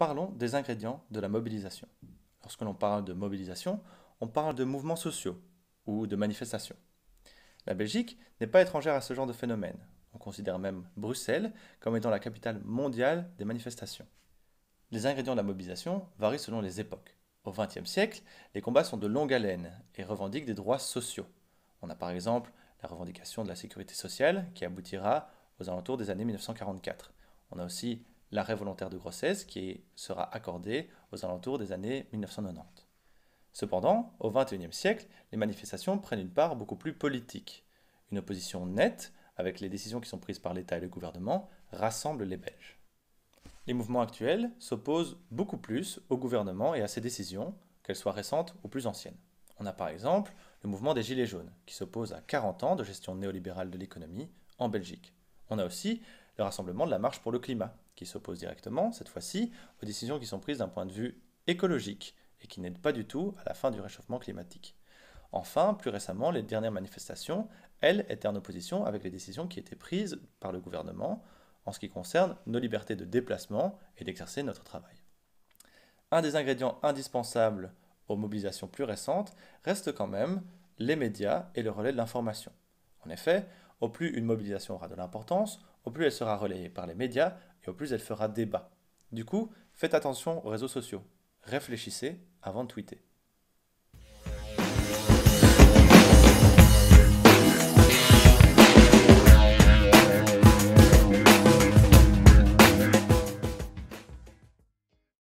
Parlons des ingrédients de la mobilisation. Lorsque l'on parle de mobilisation, on parle de mouvements sociaux ou de manifestations. La Belgique n'est pas étrangère à ce genre de phénomène. On considère même Bruxelles comme étant la capitale mondiale des manifestations. Les ingrédients de la mobilisation varient selon les époques. Au XXe siècle, les combats sont de longue haleine et revendiquent des droits sociaux. On a par exemple la revendication de la sécurité sociale qui aboutira aux alentours des années 1944. On a aussi l'arrêt volontaire de grossesse qui sera accordé aux alentours des années 1990. Cependant, au XXIe siècle, les manifestations prennent une part beaucoup plus politique. Une opposition nette, avec les décisions qui sont prises par l'État et le gouvernement, rassemble les Belges. Les mouvements actuels s'opposent beaucoup plus au gouvernement et à ses décisions, qu'elles soient récentes ou plus anciennes. On a par exemple le mouvement des Gilets jaunes, qui s'oppose à 40 ans de gestion néolibérale de l'économie en Belgique. On a aussi le rassemblement de la Marche pour le climat, qui s'oppose directement, cette fois-ci, aux décisions qui sont prises d'un point de vue écologique et qui n'aident pas du tout à la fin du réchauffement climatique. Enfin, plus récemment, les dernières manifestations, elles, étaient en opposition avec les décisions qui étaient prises par le gouvernement en ce qui concerne nos libertés de déplacement et d'exercer notre travail. Un des ingrédients indispensables aux mobilisations plus récentes reste quand même les médias et le relais de l'information. En effet, au plus une mobilisation aura de l'importance, au plus elle sera relayée par les médias et au plus elle fera débat. Du coup, faites attention aux réseaux sociaux. Réfléchissez avant de tweeter.